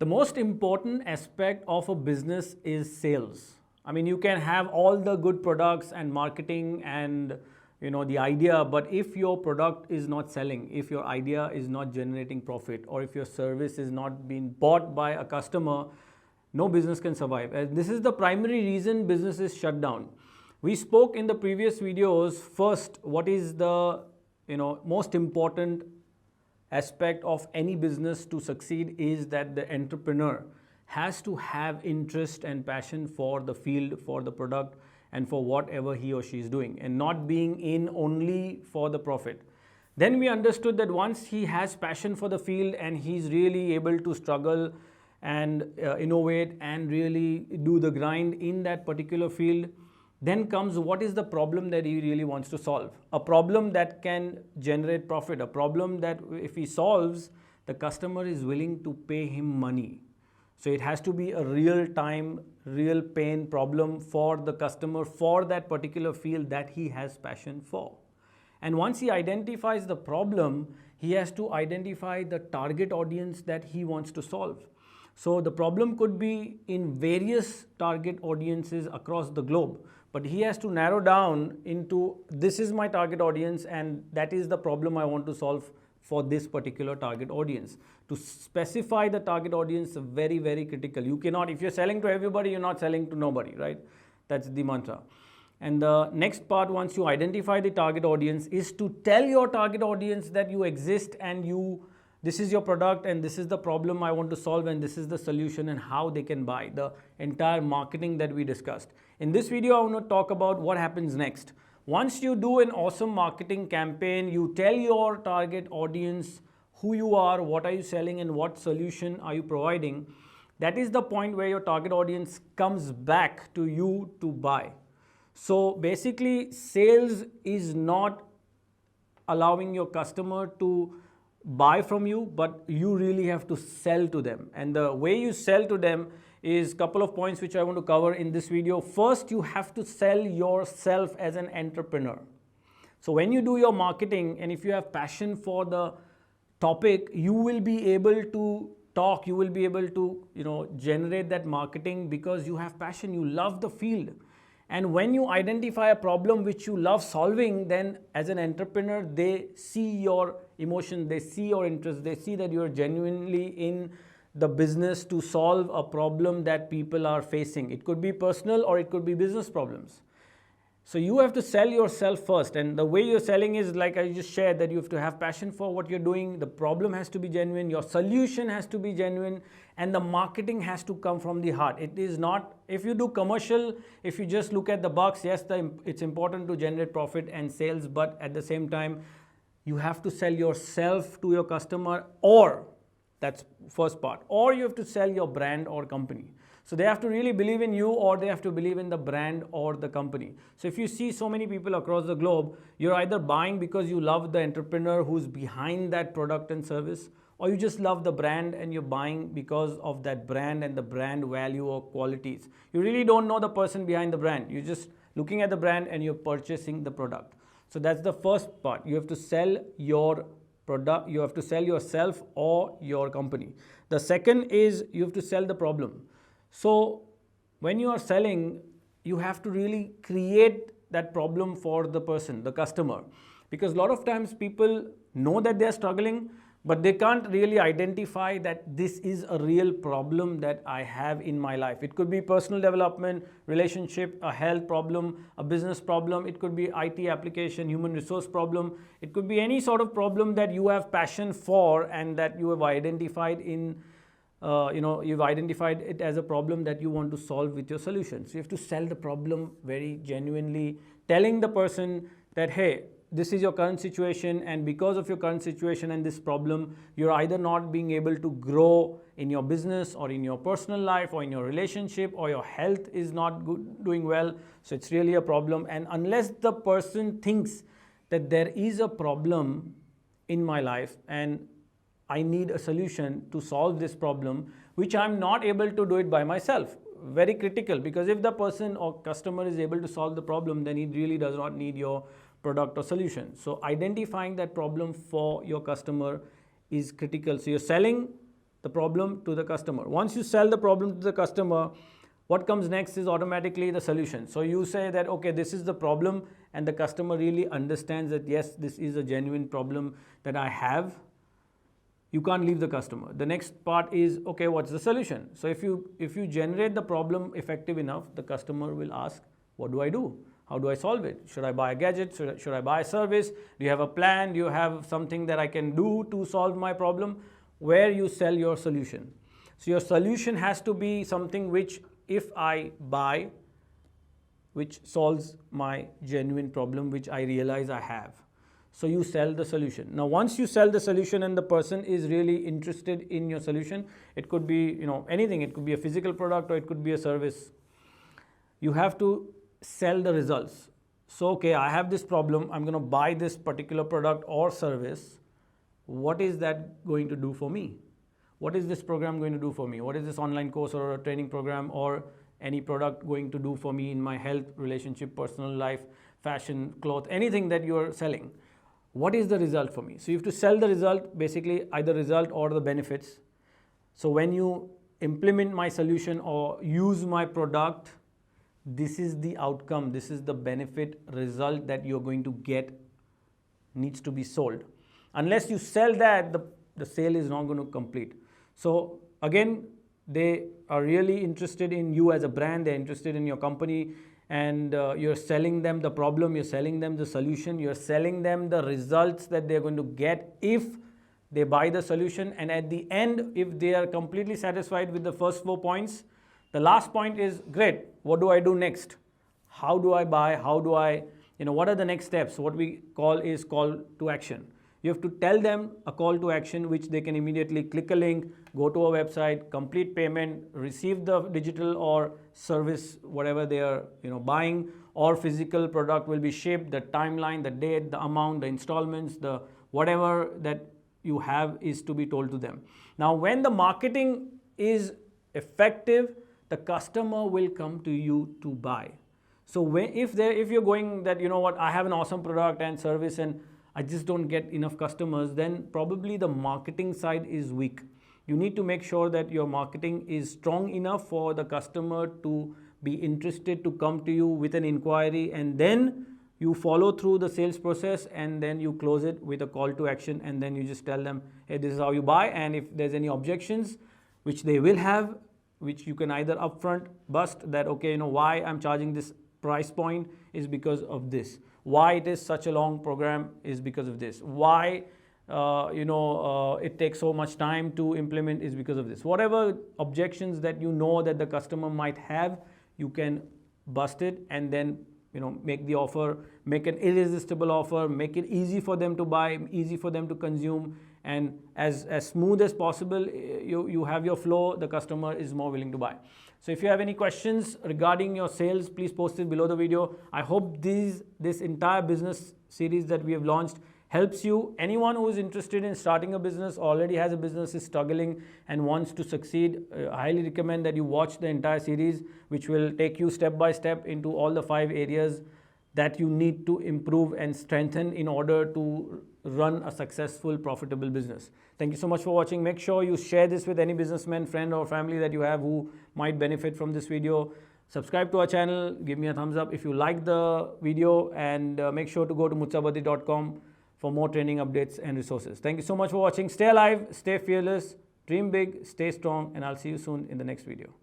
most important aspect of a business is sales. I mean, you can have all the good products and marketing and the idea, but if your product is not selling, if your idea is not generating profit, or if your service is not being bought by a customer, no business can survive. And this is the primary reason businesses shut down. We spoke in the previous videos, first, what is the most important aspect of any business to succeed is that the entrepreneur has to have interest and passion for the field, for the product, and for whatever he or she is doing, and not being in only for the profit. Then we understood that once he has passion for the field and he's really able to struggle and innovate and really do the grind in that particular field, then comes what is the problem that he really wants to solve. A problem that can generate profit, a problem that if he solves, the customer is willing to pay him money. So it has to be a real time, real pain problem for the customer for that particular field that he has passion for. And once he identifies the problem, he has to identify the target audience that he wants to solve. So the problem could be in various target audiences across the globe, but he has to narrow down into this is my target audience and that is the problem I want to solve for this particular target audience. To specify the target audience is very, very critical. You cannot, if you're selling to everybody, you're not selling to nobody, right? That's the mantra. And the next part, once you identify the target audience, is to tell your target audience that you exist and this is your product and this is the problem I want to solve and this is the solution and how they can buy. The entire marketing that we discussed. In this video, I want to talk about what happens next. Once you do an awesome marketing campaign, you tell your target audience who you are, what are you selling, and what solution are you providing. That is the point where your target audience comes back to you to buy. So basically, sales is not allowing your customer to buy from you, but you really have to sell to them. And the way you sell to them is a couple of points which I want to cover in this video. First, you have to sell yourself as an entrepreneur. So when you do your marketing and if you have passion for the topic, you will be able to talk, you will be able to generate that marketing because you have passion, you love the field. And when you identify a problem which you love solving, then as an entrepreneur, they see your emotion, they see your interest, they see that you are genuinely in the business to solve a problem that people are facing. It could be personal or it could be business problems. So you have to sell yourself first, and the way you're selling is like I just shared, that you have to have passion for what you're doing, the problem has to be genuine, your solution has to be genuine, and the marketing has to come from the heart. It is not, if you do commercial, if you just look at the bucks, yes, it's important to generate profit and sales, but at the same time, you have to sell yourself to your customer, or that's first part, or you have to sell your brand or company. So they have to really believe in you, or they have to believe in the brand or the company. So if you see so many people across the globe, you're either buying because you love the entrepreneur who's behind that product and service, or you just love the brand and you're buying because of that brand and the brand value or qualities. You really don't know the person behind the brand. You're just looking at the brand and you're purchasing the product. So that's the first part. You have to sell your product, you have to sell yourself or your company. The second is you have to sell the problem. So when you are selling, you have to really create that problem for the person, the customer, because a lot of times people know that they are struggling, but they can't really identify that this is a real problem that I have in my life. It could be personal development, relationship, a health problem, a business problem. It could be IT application, human resource problem. It could be any sort of problem that you have passion for and that you have identified in you've identified it as a problem that you want to solve with your solution. So you have to sell the problem very genuinely, telling the person that, hey, this is your current situation, and because of your current situation and this problem, you're either not being able to grow in your business or in your personal life or in your relationship, or your health is not doing well. So it's really a problem. And unless the person thinks that there is a problem in my life and I need a solution to solve this problem, which I'm not able to do it by myself. Very critical, because if the person or customer is able to solve the problem, then he really does not need your product or solution. So identifying that problem for your customer is critical. So you're selling the problem to the customer. Once you sell the problem to the customer, what comes next is automatically the solution. So you say that, okay, this is the problem, and the customer really understands that, yes, this is a genuine problem that I have. You can't leave the customer. The next part is, okay, what's the solution? So if you generate the problem effective enough, the customer will ask, what do I do? How do I solve it? Should I buy a gadget? Should I buy a service? Do you have a plan? Do you have something that I can do to solve my problem? Where you sell your solution. So your solution has to be something which, if I buy, which solves my genuine problem, which I realize I have. So you sell the solution. Now, once you sell the solution and the person is really interested in your solution, it could be, anything. It could be a physical product or it could be a service. You have to sell the results. So, okay, I have this problem. I'm going to buy this particular product or service. What is that going to do for me? What is this program going to do for me? What is this online course or a training program or any product going to do for me in my health, relationship, personal life, fashion, clothes, anything that you're selling? What is the result for me? So you have to sell the result, basically either result or the benefits. So when you implement my solution or use my product, this is the outcome, this is the benefit result that you're going to get, needs to be sold. Unless you sell that, the sale is not going to complete. So again, they are really interested in you as a brand, they're interested in your company, and you're selling them the problem, you're selling them the solution, you're selling them the results that they're going to get if they buy the solution. And at the end, if they are completely satisfied with the first 4 points, the last point is, great, what do I do next? How do I buy? How do I, what are the next steps? What we call is call to action. You have to tell them a call to action which they can immediately click a link, go to a website, complete payment, receive the digital or service, whatever they are buying, or physical product will be shipped, the timeline, the date, the amount, the installments, the whatever that you have is to be told to them. Now, when the marketing is effective, the customer will come to you to buy. So if you're going that, I have an awesome product and service and I just don't get enough customers, then probably the marketing side is weak. You need to make sure that your marketing is strong enough for the customer to be interested to come to you with an inquiry, and then you follow through the sales process and then you close it with a call to action, and then you just tell them, hey, this is how you buy, and if there's any objections, which they will have, which you can either upfront bust that, okay, why I'm charging this price point is because of this. Why it is such a long program is because of this. Why it takes so much time to implement is because of this. Whatever objections that that the customer might have, you can bust it and then make the offer, make an irresistible offer, make it easy for them to buy, easy for them to consume, and as smooth as possible. You have your flow, the customer is more willing to buy. So if you have any questions regarding your sales, please post it below the video. I hope this entire business series that we have launched helps you. Anyone who is interested in starting a business, already has a business, is struggling and wants to succeed, I highly recommend that you watch the entire series, which will take you step by step into all the 5 areas that you need to improve and strengthen in order to run a successful, profitable business. Thank you so much for watching. Make sure you share this with any businessman, friend or family that you have who might benefit from this video. Subscribe to our channel, give me a thumbs up if you like the video, and make sure to go to mutsabadi.com for more training updates and resources. Thank you so much for watching. Stay alive, stay fearless, dream big, stay strong, and I'll see you soon in the next video.